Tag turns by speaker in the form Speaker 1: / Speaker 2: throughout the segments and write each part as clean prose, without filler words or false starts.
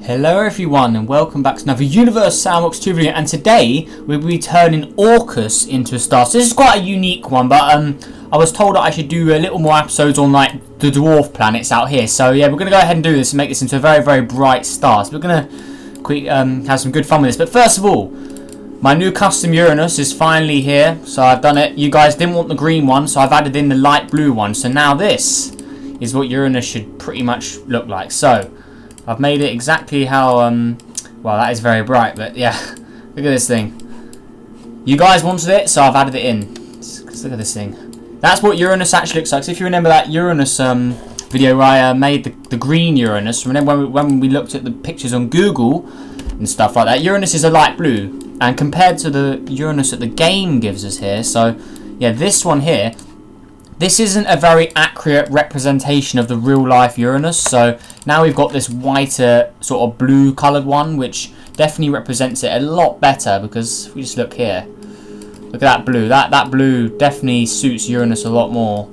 Speaker 1: Hello everyone and welcome back to another Universe Sandbox 2 video, and today we'll be turning Orcus into a star. So this is quite a unique one, but I was told that I should do a little more episodes on like the dwarf planets out here. So yeah, we're going to go ahead and do this and make this into a very, very bright star. So we're going to have some good fun with this. But first of all, my new custom Uranus is finally here. So I've done it. You guys didn't want the green one, so I've added in the light blue one. So now this is what Uranus should pretty much look like. So I've made it exactly how, well, that is very bright, but yeah, look at this thing. You guys wanted it, so I've added it in. Look at this thing. That's what Uranus actually looks like. So if you remember that Uranus video where I made the green Uranus, remember when we looked at the pictures on Google and stuff like that, Uranus is a light blue. And compared to the Uranus that the game gives us here, so yeah, this one here, this isn't a very accurate representation of the real life Uranus. So now we've got this whiter sort of blue coloured one, which definitely represents it a lot better, because if we just look here, look at that blue. That blue definitely suits Uranus a lot more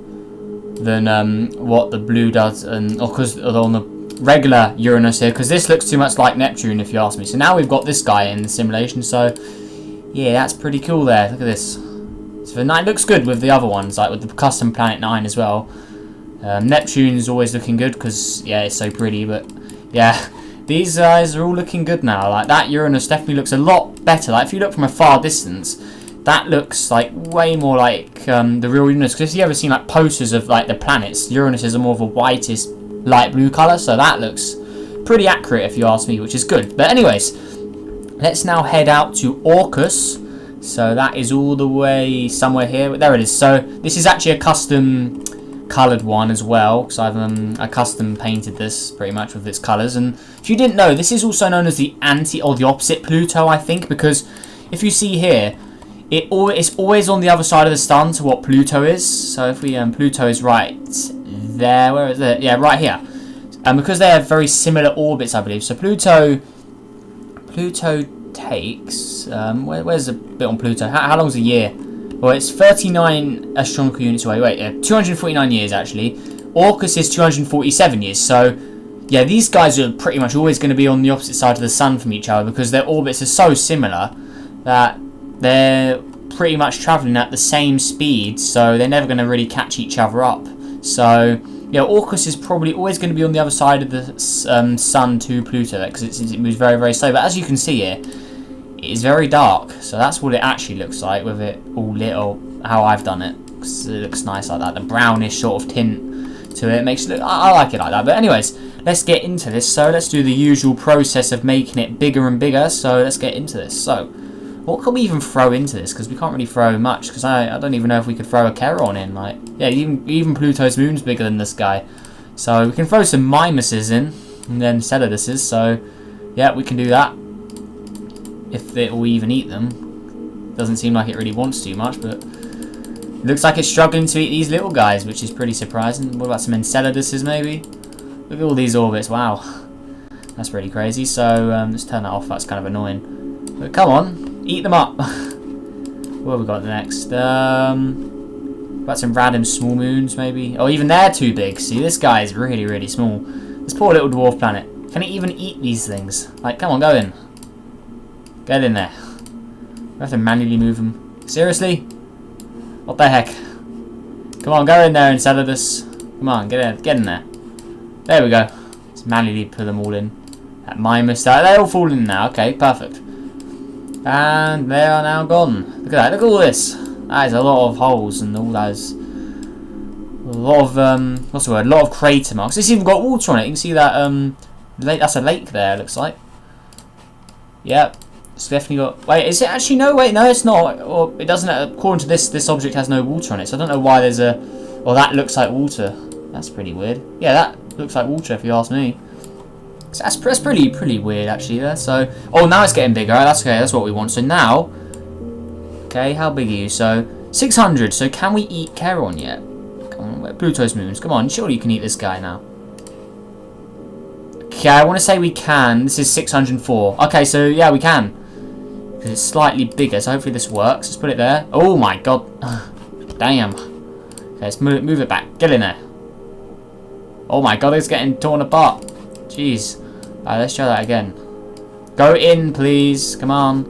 Speaker 1: than what the blue does, and on the regular Uranus here, because this looks too much like Neptune if you ask me. So now we've got this guy in the simulation, so yeah, that's pretty cool there. Look at this. So it looks good with the other ones, like with the custom Planet 9 as well. Neptune's always looking good because, yeah, it's so pretty. But, yeah, these guys are all looking good now. Like, that Uranus definitely looks a lot better. Like, if you look from a far distance, that looks, like, way more like the real Uranus. Because if you ever seen, like, posters of, like, the planets, Uranus is a more of a whitest light blue colour. So that looks pretty accurate if you ask me, which is good. But anyways, let's now head out to Orcus. So that is all the way somewhere here. There it is. So this is actually a custom coloured one as well, because I custom painted this pretty much with its colours. And if you didn't know, this is also known as the anti or the opposite Pluto, I think, because if you see here, it's always on the other side of the sun to what Pluto is. So if we Pluto is right there. Where is it? Yeah, right here. And because they have very similar orbits, I believe. So Pluto takes where's the bit on Pluto? How long is a year? Well, it's 39 astronomical units away. Wait, 249 years actually. Orcus is 247 years. So yeah, these guys are pretty much always going to be on the opposite side of the sun from each other, because their orbits are so similar that they're pretty much traveling at the same speed, so they're never going to really catch each other up. So yeah, Orcus is probably always going to be on the other side of the sun to Pluto, because it moves very, very slow. But as you can see here, it is very dark, so that's what it actually looks like with it all lit, or how I've done it. Cause it looks nice like that, the brownish sort of tint to it makes it look. I like it like that. But anyways, let's get into this. So let's do the usual process of making it bigger and bigger. So let's get into this. So what can we even throw into this? Because we can't really throw much. Because I don't even know if we could throw a Charon in. Like, yeah, even Pluto's moon's bigger than this guy. So we can throw some Mimuses in, and then Celluduses. So yeah, we can do that. If it will even eat them. Doesn't seem like it really wants too much, but it looks like it's struggling to eat these little guys, which is pretty surprising. What about some Enceladus maybe? Look at all these orbits. Wow, that's pretty crazy. So let's turn that off. That's kind of annoying. But come on, eat them up. What have we got next? About some random small moons maybe. Oh, even they're too big. See, this guy is really, really small. This poor little dwarf planet. Can it even eat these things? Like, come on, go in. Get in there. We have to manually move them. Seriously? What the heck? Come on, go in there, Enceladus. Come on, get in there. There we go. Let's manually put them all in. That Mimus, they all fall in now. Okay, perfect. And they are now gone. Look at that. Look at all this. That is a lot of holes and all those. A lot of what's the word? A lot of crater marks. It's even got water on it. You can see that lake. That's a lake there. Looks like. Yep. It's definitely got. Wait, is it actually? No, wait, no, it's not. Or it doesn't. According to this object has no water on it. So I don't know why there's a. Well, that looks like water. That's pretty weird. Yeah, that looks like water if you ask me. So that's pretty weird actually there. So now it's getting bigger. That's okay. That's what we want. So now, okay, how big are you? So 600. So can we eat Charon yet? Come on, where Pluto's moons. Come on, surely you can eat this guy now. Okay, I want to say we can. This is 604. Okay, so yeah, we can. Because it's slightly bigger, so hopefully this works. Let's put it there. Oh my god. Damn. Okay, let's move it back. Get in there. Oh my god, it's getting torn apart. Jeez. Alright, let's try that again. Go in, please. Come on.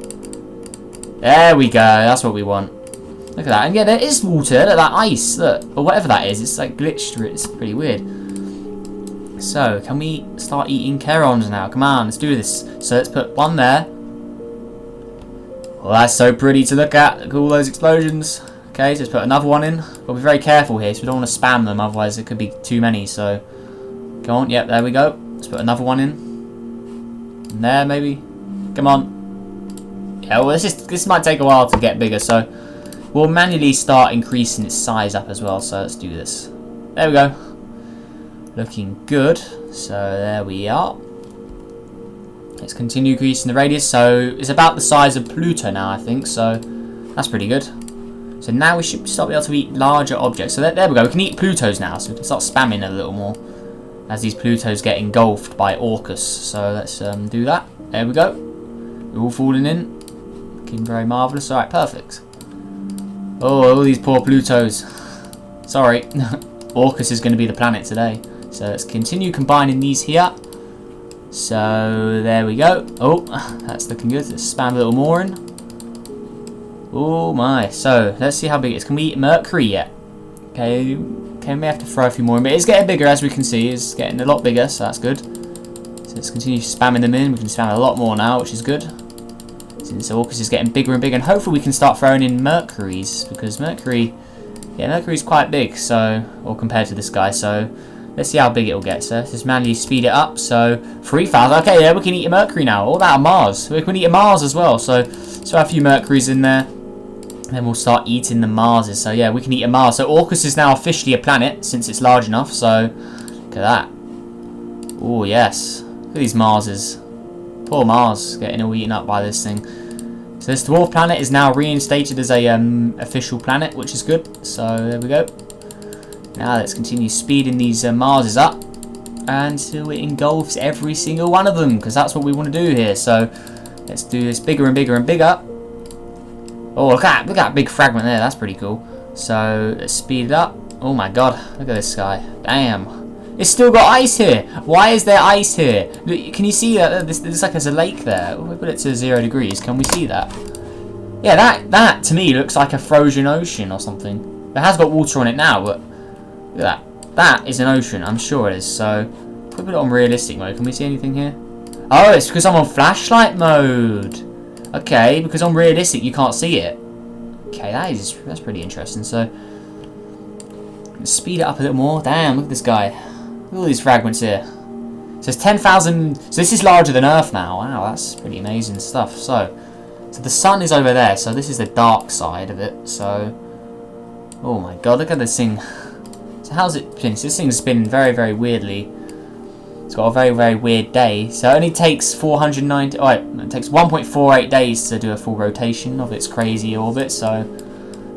Speaker 1: There we go. That's what we want. Look at that. And yeah, there is water. Look at that ice. Look. Or whatever that is. It's like glitched. It's pretty weird. So, can we start eating Charons now? Come on, let's do this. So, let's put one there. Well, that's so pretty to look at. Look at all those explosions. Okay, so let's put another one in. We'll be very careful here, so we don't want to spam them. Otherwise, it could be too many. So, go on. Yep, there we go. Let's put another one in. And there, maybe. Come on. Yeah, well, this might take a while to get bigger. So, we'll manually start increasing its size up as well. So, let's do this. There we go. Looking good. So there we are. Let's continue increasing the radius. So it's about the size of Pluto now, I think. So that's pretty good. So now we should start being able to eat larger objects. So there we go. We can eat Plutos now. So we can start spamming a little more as these Plutos get engulfed by Orcus. So let's do that. There we go. We're all falling in. Looking very marvellous. Alright, perfect. Oh, all these poor Plutos. Sorry. Orcus is going to be the planet today. So let's continue combining these here. So there we go. Oh, that's looking good. Let's spam a little more in. Oh my. So let's see how big it is. Can we eat Mercury yet? Okay, we may have to throw a few more in. But it's getting bigger, as we can see. It's getting a lot bigger, so that's good. So let's continue spamming them in. We can spam a lot more now, which is good. Since Orcus is getting bigger and bigger. And hopefully we can start throwing in Mercuries. Because Mercury... yeah, Mercury's quite big, so... or compared to this guy, so... let's see how big it'll get. So let's just manually speed it up. So 3,000. Okay, yeah, we can eat a Mercury now. All that a Mars. We can eat a Mars as well. So a few Mercuries in there. And then we'll start eating the Marses. So yeah, we can eat a Mars. So Orcus is now officially a planet since it's large enough. So look at that. Oh yes. Look at these Marses. Poor Mars getting all eaten up by this thing. So this dwarf planet is now reinstated as a official planet, which is good. So there we go. Now let's continue speeding these Marses up until it engulfs every single one of them, because that's what we want to do here. So let's do this bigger and bigger and bigger. Oh, look at that big fragment there. That's pretty cool. So let's speed it up. Oh my god, look at this guy. Damn. It's still got ice here. Why is there ice here? Can you see that? There's like there's a lake there. We put it to 0 degrees. Can we see that? Yeah, that to me looks like a frozen ocean or something. It has got water on it now, but look at that. That is an ocean. I'm sure it is. So if we put it on realistic mode, can we see anything here? Oh, it's because I'm on flashlight mode. Okay, because on realistic you can't see it. Okay, that's pretty interesting. So let's speed it up a little more. Damn, look at this guy. Look at all these fragments here. So it's 10,000. So this is larger than Earth now. Wow, that's pretty amazing stuff. So the sun is over there. So this is the dark side of it. So oh my god, look at this thing. So how's it spinning? So this thing's spinning very, very weirdly. It's got a very, very weird day. So it only takes 490... oh, it takes 1.48 days to do a full rotation of its crazy orbit. So,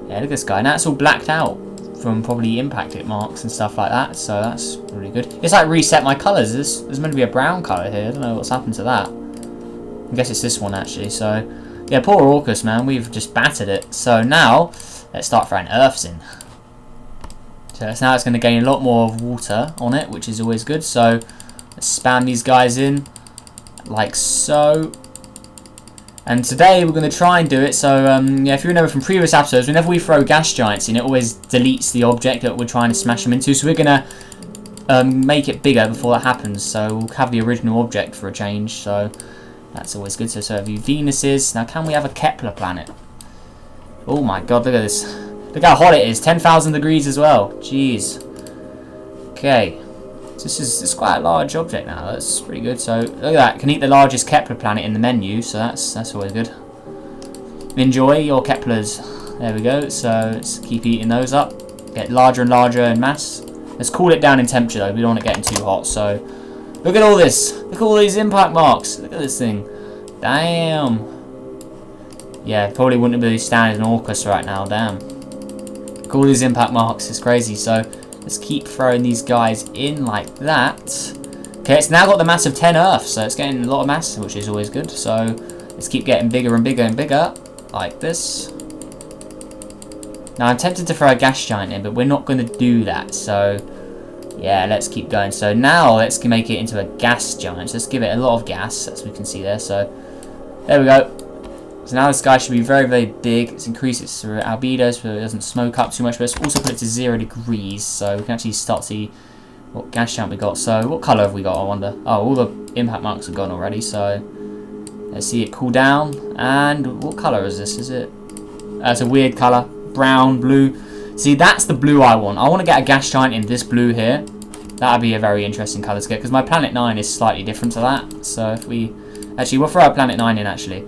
Speaker 1: yeah, look at this guy. Now it's all blacked out from probably impact hit marks and stuff like that. So that's really good. It's like reset my colours. There's meant to be a brown colour here. I don't know what's happened to that. I guess it's this one, actually. So, yeah, poor Orcus, man. We've just battered it. So now, let's start throwing Earths in. So now it's going to gain a lot more water on it, which is always good. So let's spam these guys in like so. And today we're going to try and do it. So yeah, if you remember from previous episodes, whenever we throw gas giants in, it always deletes the object that we're trying to smash them into. So we're going to make it bigger before that happens. So we'll have the original object for a change. So that's always good. So a few Venuses. Now can we have a Kepler planet? Oh my god, look at this. Look how hot it is. 10,000 degrees as well. Jeez. Okay. So this is quite a large object now. That's pretty good. So look at that. Can eat the largest Kepler planet in the menu. So that's always good. Enjoy your Keplers. There we go. So let's keep eating those up. Get larger and larger in mass. Let's cool it down in temperature though. We don't want it getting too hot. So look at all this. Look at all these impact marks. Look at this thing. Damn. Yeah, probably wouldn't be standing in Orcus right now. Damn. Look at all these impact marks. It's crazy. So let's keep throwing these guys in like that. Okay, it's now got the mass of 10 Earths, so it's getting a lot of mass, which is always good. So let's keep getting bigger and bigger and bigger, like this. Now I'm tempted to throw a gas giant in, but we're not going to do that. So Yeah, let's keep going. So now let's make it into a gas giant. So let's give it a lot of gas, as we can see there. So there we go. So now this guy should be very, very big. Let's increase its albedo so it doesn't smoke up too much. But let's also put it to 0 degrees so we can actually start to see what gas giant we got. So what colour have we got, I wonder? Oh, all the impact marks are gone already. So let's see it cool down. And what colour is this? Is it? It's a weird colour. Brown, blue. See, that's the blue I want. I want to get a gas giant in this blue here. That would be a very interesting colour to get, because my Planet 9 is slightly different to that. So if we... Actually, we'll throw our Planet 9 in, actually.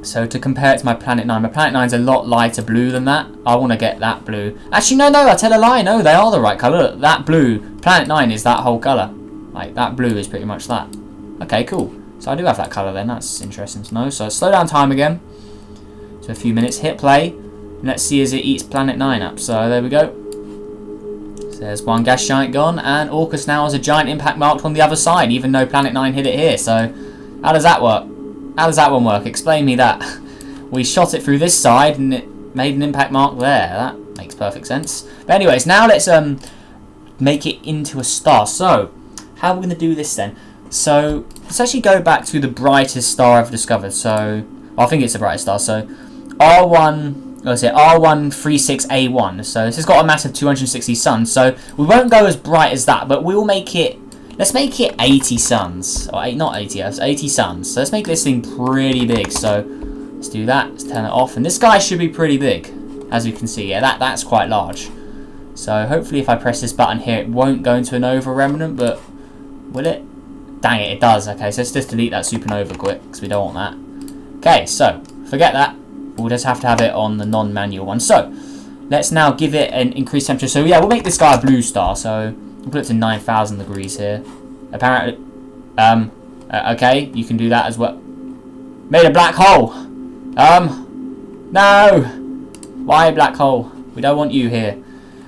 Speaker 1: So to compare it to my Planet 9, my Planet 9's a lot lighter blue than that. I want to get that blue. Actually, no, I tell a lie. No, they are the right colour. Look, that blue, Planet 9 is that whole colour. Like, that blue is pretty much that. Okay, cool. So I do have that colour then. That's interesting to know. So slow down time again. So a few minutes. Hit play. And let's see as it eats Planet 9 up. So there we go. So there's one gas giant gone. And Orcus now has a giant impact marked on the other side, even though Planet 9 hit it here. So how does that work? How does that one work? Explain me that. We shot it through this side and it made an impact mark there. That makes perfect sense. But anyways, now let's make it into a star. So how are we going to do this then? So let's actually go back to the brightest star I've discovered. So I think it's the brightest star. So R136A1. So this has got a massive 260 suns. So we won't go as bright as that, but we will make it. Let's make it 80 suns. Or not 80, 80 suns. So let's make this thing pretty big. So let's do that. Let's turn it off. And this guy should be pretty big, as you can see. Yeah, that's quite large. So hopefully if I press this button here, it won't go into a nova remnant, but will it? Dang it, it does. Okay, so let's just delete that supernova quick, because we don't want that. Okay, so forget that. We'll just have to have it on the non-manual one. So let's now give it an increased temperature. So yeah, we'll make this guy a blue star. So we'll put it to 9,000 degrees here. Apparently, okay, you can do that as well. Made a black hole. No. Why a black hole? We don't want you here.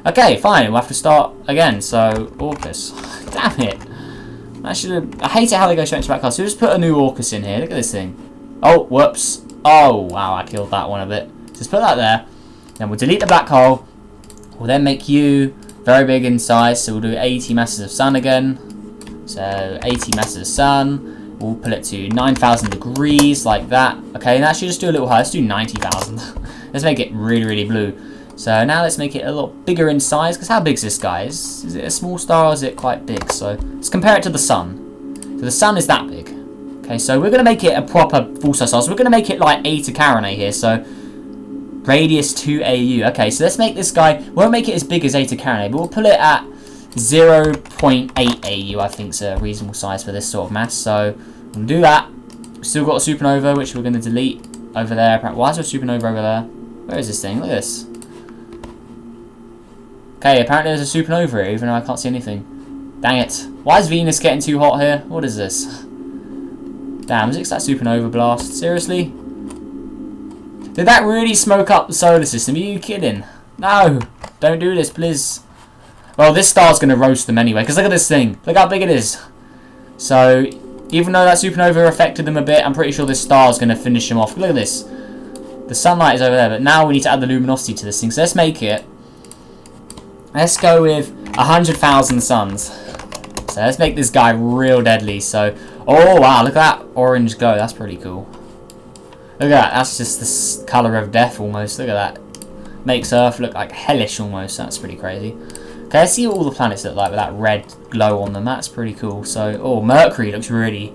Speaker 1: Okay, fine. We'll have to start again. So Orcus. Damn it. I hate it how they go straight into black hole. So we'll just put a new Orcus in here. Look at this thing. Oh, whoops. Oh, wow, I killed that one a bit. Just put that there. Then we'll delete the black hole. We'll then make you very big in size. So we'll do 80 masses of sun again. So 80 masses of sun. We'll put it to 9,000 degrees like that. Okay, and actually just do a little higher. Let's do 90,000. Let's make it really, really blue. So now let's make it a lot bigger in size. Because how big is this guy? Is it a small star or is it quite big? So let's compare it to the sun. So the sun is that big. Okay, so we're going to make it a proper full-size star. So we're going to make it like Eta Carinae here. So radius 2 AU. Okay, so let's make this guy. We won't make it as big as Eta Carinae, but we'll put it at 0.8 AU. I think is a reasonable size for this sort of mass. So we'll do that. We've still got a supernova, which we're going to delete over there. Why is there a supernova over there? Where is this thing? Look at this. Okay, apparently there's a supernova here, even though I can't see anything. Dang it. Why is Venus getting too hot here? What is this? Damn, is it that supernova blast? Seriously? Did that really smoke up the solar system? Are you kidding? No! Don't do this, please. Well, this star's going to roast them anyway, because look at this thing. Look how big it is. So, even though that supernova affected them a bit, I'm pretty sure this star's going to finish them off. Look at this. The sunlight is over there, but now we need to add the luminosity to this thing. So let's make it. Let's go with 100,000 suns. So let's make this guy real deadly. So, oh wow, look at that orange glow. That's pretty cool. Look at that. That's just the colour of death almost. Look at that. Makes Earth look like hellish almost. That's pretty crazy. Okay, let's see what all the planets look like with that red glow on them. That's pretty cool. So, oh, Mercury looks really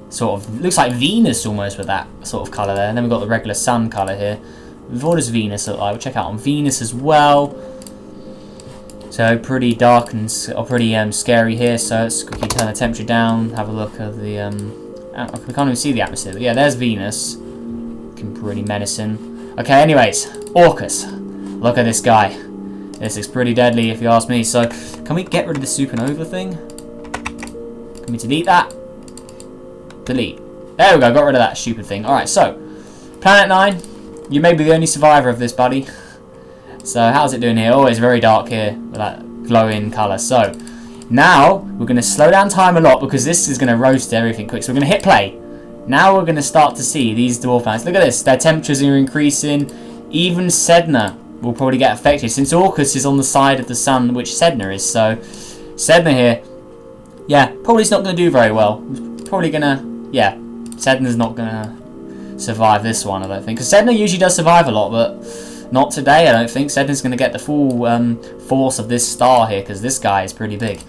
Speaker 1: sort of, looks like Venus almost with that sort of colour there. And then we've got the regular sun colour here. What does Venus look like? We'll check out on Venus as well. So pretty dark and pretty scary here. So let's quickly turn the temperature down. Have a look at the we can't even see the atmosphere. But yeah, there's Venus. Looking pretty menacing. Okay, anyways, Orcus. Look at this guy. This is pretty deadly if you ask me. So can we get rid of the supernova thing? Can we delete that? Delete. There we go. Got rid of that stupid thing. All right. So Planet 9, you may be the only survivor of this, buddy. So how's it doing here? Oh, it's very dark here with that glowing colour. So now we're going to slow down time a lot because this is going to roast everything quick. So we're going to hit play. Now we're going to start to see these dwarf planets. Look at this. Their temperatures are increasing. Even Sedna will probably get affected since Orcus is on the side of the sun, which Sedna is. So Sedna here. Yeah, probably it's not going to do very well. Probably going to... Yeah, Sedna's not going to survive this one, I don't think. Because Sedna usually does survive a lot, but not today, I don't think. Sedna's going to get the full force of this star here, because this guy is pretty big.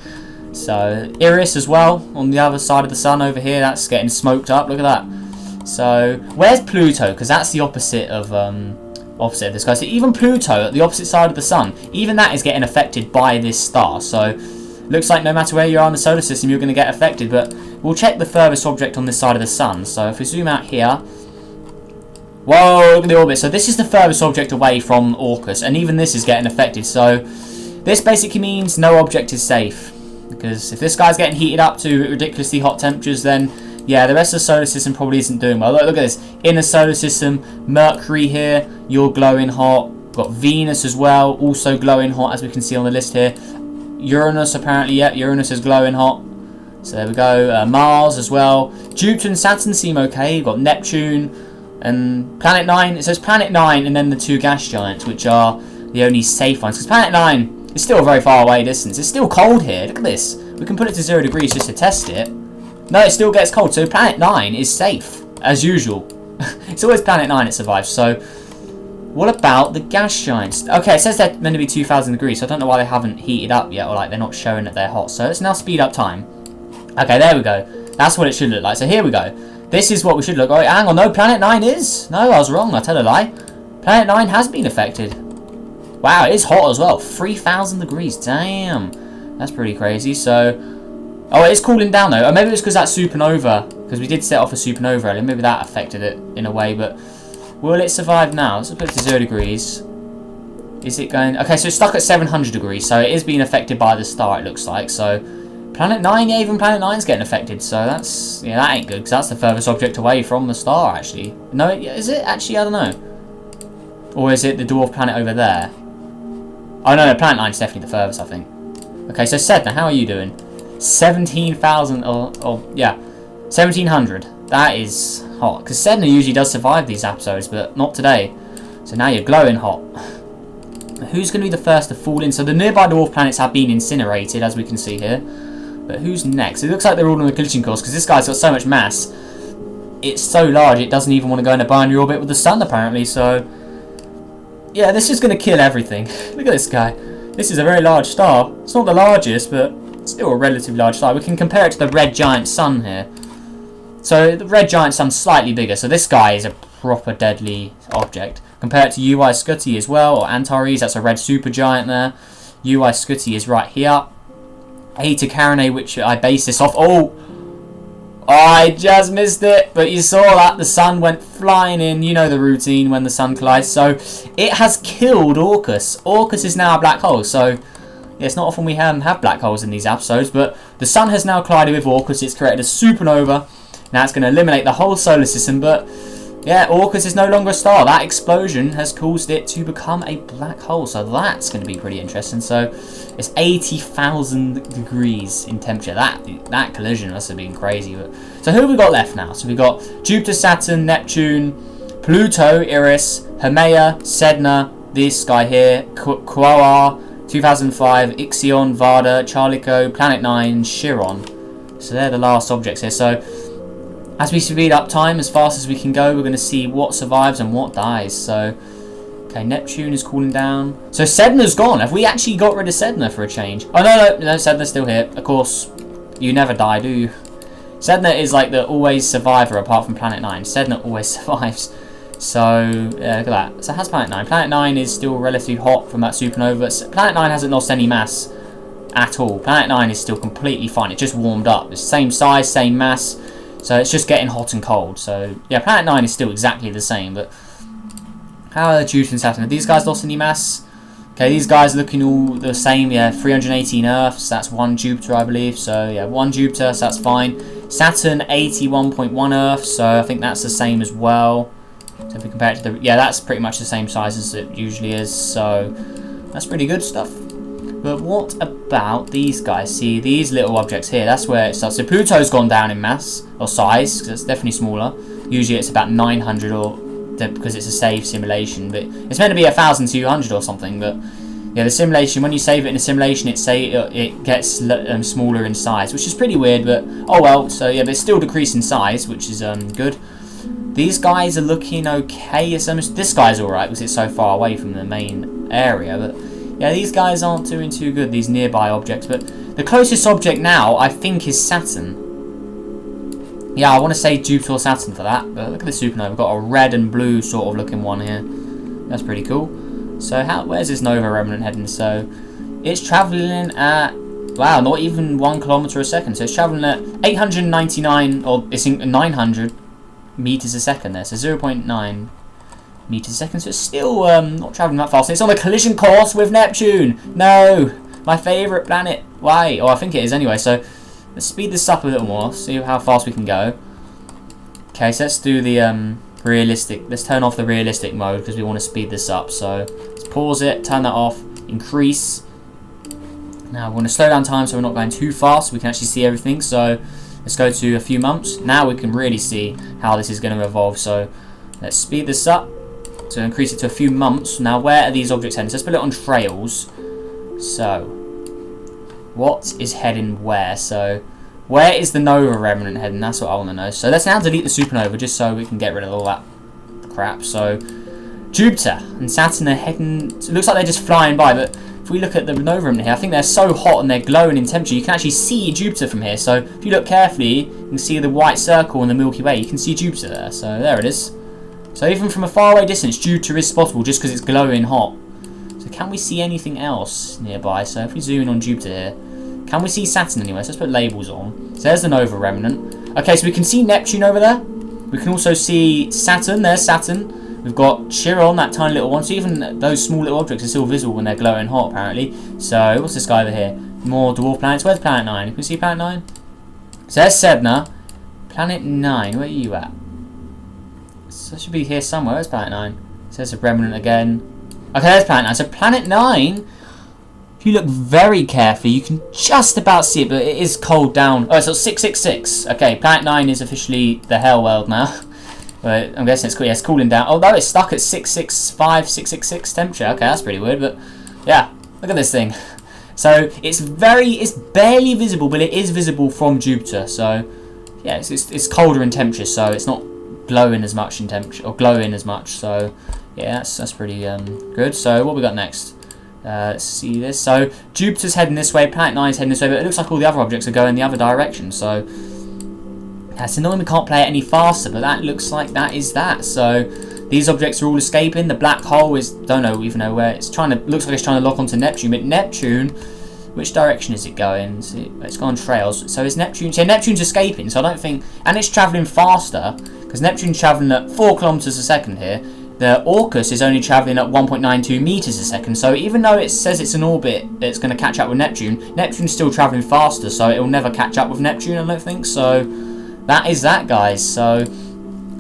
Speaker 1: So, Iris as well, on the other side of the sun over here. That's getting smoked up. Look at that. So, where's Pluto? Because that's the opposite of this guy. So, even Pluto, at the opposite side of the sun, even that is getting affected by this star. So, looks like no matter where you are in the solar system, you're going to get affected. But we'll check the furthest object on this side of the sun. So, if we zoom out here... Whoa, look at the orbit. So, this is the furthest object away from Orcus. And even this is getting affected. So, this basically means no object is safe. Because if this guy's getting heated up to ridiculously hot temperatures, then yeah, the rest of the solar system probably isn't doing well. Look at this. In the solar system, Mercury here, you're glowing hot. We've got Venus as well, also glowing hot, as we can see on the list here. Uranus, apparently, yeah, Uranus is glowing hot. So there we go. Mars as well. Jupiter and Saturn seem okay. We've got Neptune and Planet 9. It says Planet 9 and then the 2 gas giants, which are the only safe ones. Because Planet 9... it's still a very far away distance. It's still cold here. Look at this. We can put it to 0 degrees just to test it. No, it still gets cold. So Planet 9 is safe, as usual. It's always Planet 9 it survives. So, what about the gas giants? Okay, it says they're meant to be 2,000 degrees. So I don't know why they haven't heated up yet. Or like they're not showing that they're hot. So let's now speed up time. Okay, there we go. That's what it should look like. So here we go. This is what we should look like. Oh, hang on. No, Planet 9 is. No, I was wrong. I tell a lie. Planet 9 has been affected. Wow, it is hot as well. 3,000 degrees. Damn. That's pretty crazy. So, oh, it is cooling down though. Or maybe it's because that supernova. Because we did set off a supernova earlier. Maybe that affected it in a way. But will it survive now? Let's put it to 0 degrees. Is it going... okay, so it's stuck at 700 degrees. So it is being affected by the star, it looks like. So, Planet 9, yeah, even Planet 9 is getting affected. So that's... yeah, that ain't good. Because that's the furthest object away from the star, actually. No, is it? Actually, I don't know. Or is it the dwarf planet over there? Oh, no, Planet 9 is definitely the furthest, I think. Okay, so Sedna, how are you doing? 17,000, yeah, 1,700. That is hot. Because Sedna usually does survive these episodes, but not today. So now you're glowing hot. Who's going to be the first to fall in? So the nearby dwarf planets have been incinerated, as we can see here. But who's next? It looks like they're all on the collision course, because this guy's got so much mass. It's so large, it doesn't even want to go in a binary orbit with the sun, apparently, so... yeah, this is going to kill everything. Look at this guy. This is a very large star. It's not the largest, but it's still a relatively large star. We can compare it to the red giant sun here. So the red giant sun's slightly bigger. So this guy is a proper deadly object. Compare it to UI Scuti as well, or Antares. That's a red supergiant there. UI Scuti is right here. Eta Carinae, which I base this off. Oh! I just missed it, but you saw that the sun went flying in. You know the routine when the sun collides. So it has killed Orcus. Orcus is now a black hole. So yeah, it's not often we have black holes in these episodes, but the sun has now collided with Orcus. It's created a supernova. Now it's going to eliminate the whole solar system, but yeah, Orcus is no longer a star. That explosion has caused it to become a black hole. So that's going to be pretty interesting. So it's 80,000 degrees in temperature. That collision must have been crazy. But, so who have we got left now? So we've got Jupiter, Saturn, Neptune, Pluto, Iris, Haumea, Sedna, this guy here, Quaoar, 2005, Ixion, Vada, Charlico, Planet 9, Chiron. So they're the last objects here. So as we speed up time as fast as we can go, we're going to see what survives and what dies. So, okay, Neptune is cooling down. So Sedna's gone. Have we actually got rid of Sedna for a change? Oh, no, Sedna's still here. Of course, you never die, do you? Sedna is like the always survivor apart from Planet 9. Sedna always survives. So, look at that. So how's Planet 9? Planet 9 is still relatively hot from that supernova. So Planet 9 hasn't lost any mass at all. Planet 9 is still completely fine. It just warmed up. It's same size, same mass. So it's just getting hot and cold. So yeah, Planet 9 is still exactly the same. But how are Jupiter and Saturn? Have these guys lost any mass? Okay, these guys are looking all the same. Yeah, 318 Earths. That's 1 Jupiter, I believe. So yeah, 1 Jupiter. So that's fine. Saturn 81.1 Earths. So I think that's the same as well. So if we compare it to the... yeah, that's pretty much the same size as it usually is. So that's pretty good stuff. But what about these guys? See, these little objects here, that's where it starts. So Pluto's gone down in mass, or size, because it's definitely smaller. Usually it's about 900, or because it's a safe simulation. But it's meant to be 1,200 or something, but Yeah, the simulation, when you save it in a simulation, it gets smaller in size, which is pretty weird, but oh well. So yeah, but it's still decreasing in size, which is good. These guys are looking okay. This guy's alright because it's so far away from the main area, but yeah, these guys aren't doing too good, these nearby objects. But the closest object now, I think, is Saturn. Yeah, I want to say Jupiter or Saturn for that, but look at the supernova. We've got a red and blue sort of looking one here. That's pretty cool. So where's this nova remnant heading? So it's travelling at, wow, not even 1 kilometre a second. So it's travelling at 899, or it's in 900 meters a second there. So 0.9 meters a second. So it's still not travelling that fast. And it's on a collision course with Neptune. No, my favourite planet. Why? Oh, I think it is anyway. So let's speed this up a little more. See how fast we can go. Okay, so let's do the realistic. Let's turn off the realistic mode because we want to speed this up. So let's pause it, turn that off, increase. Now we want to slow down time so we're not going too fast. We can actually see everything. So let's go to a few months. Now we can really see how this is going to evolve. So let's speed this up to increase it to a few months. Now where are these objects heading? So let's put it on trails. So what is heading where? So where is the nova remnant heading? That's what I want to know. So let's now delete the supernova just so we can get rid of all that crap. So Jupiter and Saturn are heading. It looks like they're just flying by, but if we look at the nova remnant here, I think they're so hot and they're glowing in temperature. You can actually see Jupiter from here. So if you look carefully, you can see the white circle in the Milky Way. You can see Jupiter there. So there it is. So even from a faraway distance, Jupiter is spottable just because it's glowing hot. So can we see anything else nearby? So if we zoom in on Jupiter here, can we see Saturn anywhere? So let's put labels on. So there's the nova remnant. Okay, so we can see Neptune over there. We can also see Saturn. There's Saturn. We've got Chiron, that tiny little one. So even those small little objects are still visible when they're glowing hot, apparently. So what's this guy over here? More dwarf planets. Where's Planet 9? Can we see Planet 9? So there's Sedna. Planet 9, where are you at? So it should be here somewhere. Where's Planet 9? So there's a remnant again. Okay, there's Planet 9. So Planet 9, if you look very carefully, you can just about see it, but it is cold down. Oh, so 666. Okay, Planet 9 is officially the hell world now. But I'm guessing it's cooling down. Although it's stuck at 665, 666 temperature. Okay, that's pretty weird, but yeah, look at this thing. So it's barely visible, but it is visible from Jupiter. So yeah, it's colder in temperature, so it's not glowing as much in temperature, or glowing as much. So yeah, that's pretty good. So what we got next? Let's see this. So Jupiter's heading this way, Planet 9's heading this way, but it looks like all the other objects are going the other direction. So that's annoying. We can't play it any faster, but that looks like that is that. So these objects are all escaping. The black hole is even know where it's trying to. Looks like it's trying to lock onto Neptune, but Neptune, which direction is it going? It's gone trails. So is Neptune? So Neptune's escaping. So I don't think, and it's travelling faster because Neptune's travelling at 4 kilometers a second here. The Orcus is only travelling at 1.92 meters a second. So even though it says it's an orbit that's going to catch up with Neptune, Neptune's still travelling faster. So it will never catch up with Neptune, I don't think. So that is that, guys. So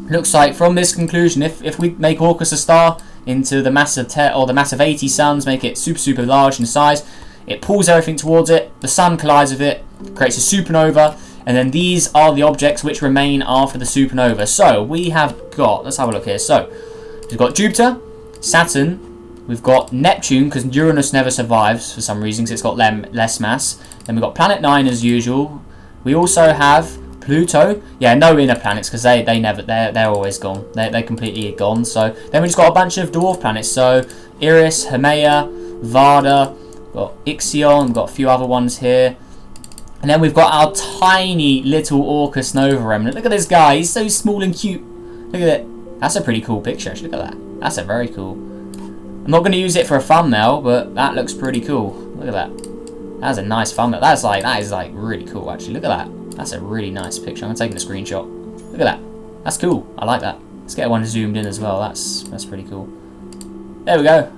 Speaker 1: looks like from this conclusion, if we make Orcus a star into the mass of the mass of 80 suns, make it super large in size, it pulls everything towards it, the sun collides with it, creates a supernova, and then these are the objects which remain after the supernova. So we have got, let's have a look here. So we've got Jupiter, Saturn, we've got Neptune, because Uranus never survives for some reason, because it's got less mass. Then we've got Planet 9 as usual. We also have Pluto. Yeah, no inner planets, because they're always gone. They're completely gone. So then we just got a bunch of dwarf planets. So Eris, Haumea, Vada, we've got Ixion, we've got a few other ones here. And then we've got our tiny little Orcus nova remnant. Look at this guy, he's so small and cute. Look at it. That's a pretty cool picture, actually. Look at that. That's a very cool. I'm not going to use it for a thumbnail, but that looks pretty cool. Look at that. That's a nice thumbnail. That is like really cool, actually. Look at that. That's a really nice picture. I'm taking a screenshot. Look at that. That's cool. I like that. Let's get one zoomed in as well. That's pretty cool. There we go.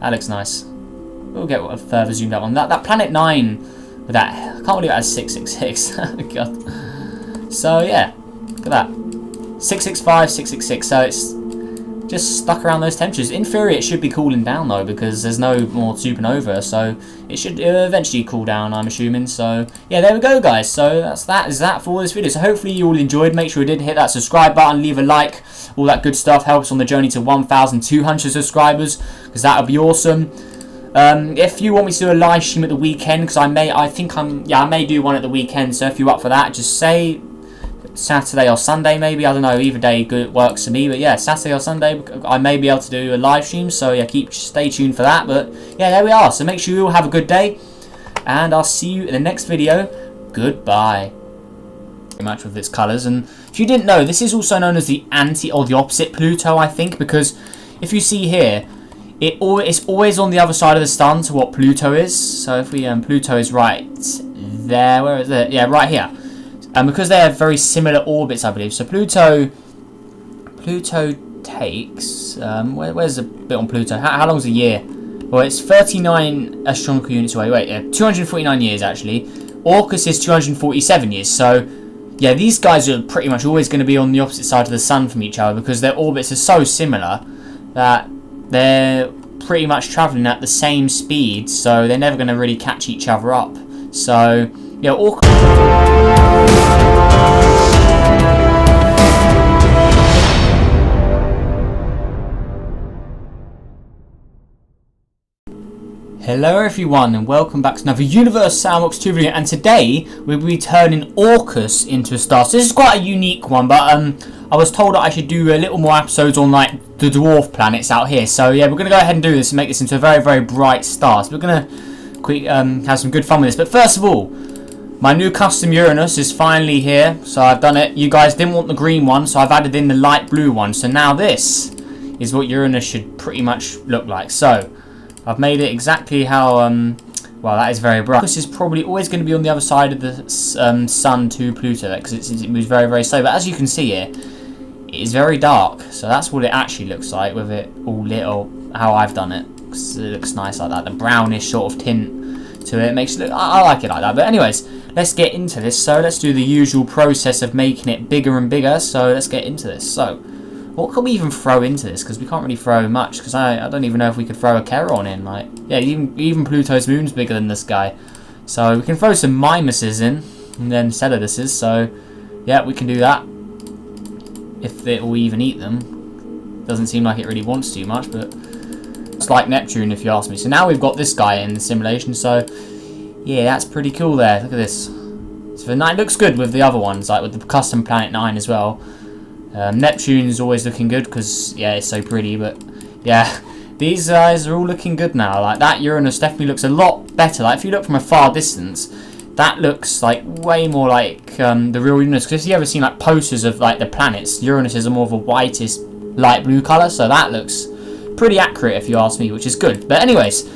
Speaker 1: That looks nice. We'll get a further zoomed out on that. That Planet 9 with that. I can't believe it has 666. Oh god. So yeah. Look at that. 665, 666. So it's just stuck around those temperatures. In theory, it should be cooling down though, because there's no more supernova, so it should eventually cool down, I'm assuming. So yeah, there we go, guys. So that is that for this video. So hopefully you all enjoyed. Make sure you did hit that subscribe button, leave a like, all that good stuff helps on the journey to 1,200 subscribers, because that would be awesome. If you want me to do a live stream at the weekend, because I may do one at the weekend. So if you're up for that, just say Saturday or Sunday maybe. I don't know, either day works for me. But yeah, Saturday or Sunday, I may be able to do a live stream. So yeah, stay tuned for that. But yeah, there we are. So make sure you all have a good day, and I'll see you in the next video. Goodbye. Very much with its colours, and if you didn't know, this is also known as the the opposite Pluto, I think, because if you see here, it's always on the other side of the sun to what Pluto is. So if we Pluto is right there, where is it? Yeah, right here. And because they have very similar orbits, I believe. So Pluto takes where's the bit on Pluto? How long is a year? Well, it's 39 astronomical units away. Wait, 249 years actually. Orcus is 247 years. So yeah, these guys are pretty much always going to be on the opposite side of the sun from each other because their orbits are so similar that they're pretty much travelling at the same speed, so they're never going to really catch each other up. So yeah, Hello everyone, and welcome back to another Universe Sandbox 2 video, and today we'll be turning Orcus into a star. So this is quite a unique one, but I was told that I should do a little more episodes on like the dwarf planets out here. So yeah, we're going to go ahead and do this and make this into a very, very bright star. So we're going to have some good fun with this. But first of all, my new custom Uranus is finally here. So I've done it. You guys didn't want the green one, so I've added in the light blue one. So now this is what Uranus should pretty much look like. So I've made it exactly how, well, that is very bright. This is probably always going to be on the other side of the sun to Pluto, because it moves very, very slow. But as you can see here, it is very dark. So that's what it actually looks like with it all lit, or how I've done it. Because it looks nice like that. The brownish sort of tint to it makes it look, I like it like that. But anyways, let's get into this. So let's do the usual process of making it bigger and bigger. So let's get into this. So what can we even throw into this? Because we can't really throw much. Because I don't even know if we could throw a Charon in. Like, yeah, even Pluto's moon's bigger than this guy. So we can throw some Mimuses in. And then Celluduses. So yeah, we can do that. If it will even eat them. Doesn't seem like it really wants to much. But it's like Neptune if you ask me. So now we've got this guy in the simulation. So yeah, that's pretty cool there. Look at this. So the 9 looks good with the other ones. Like with the custom Planet 9 as well. Neptune's always looking good because, yeah, it's so pretty. But, yeah, these guys are all looking good now. Like, that Uranus definitely looks a lot better. Like, if you look from a far distance, that looks, like, way more like the real Uranus. Because if you ever seen, like, posters of, like, the planets, Uranus is a more of a whitish light blue colour. So that looks pretty accurate, if you ask me, which is good. But anyways,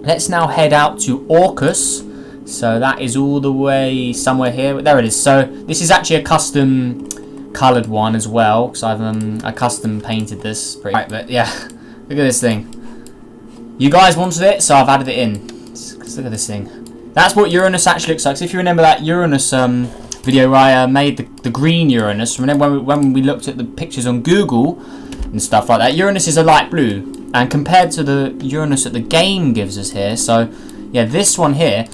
Speaker 1: let's now head out to Orcus. So that is all the way somewhere here. There it is. So this is actually a custom coloured one as well, because I custom painted this pretty right. But yeah, look at this thing. You guys wanted it, so I've added it in. Look at this thing. That's what Uranus actually looks like. So if you remember that Uranus video where I made the green Uranus, remember when we looked at the pictures on Google and stuff like that, Uranus is a light blue, and compared to the Uranus that the game gives us here, so yeah, this one here,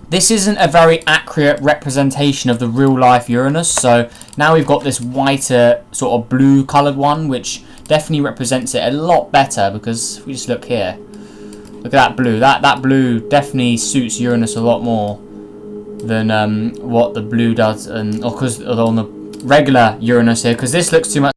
Speaker 1: this isn't a very accurate representation of the real life Uranus. So now we've got this whiter sort of blue coloured one, which definitely represents it a lot better. Because if we just look here, look at that blue. That blue definitely suits Uranus a lot more than what the blue does, and because on the regular Uranus here, because this looks too much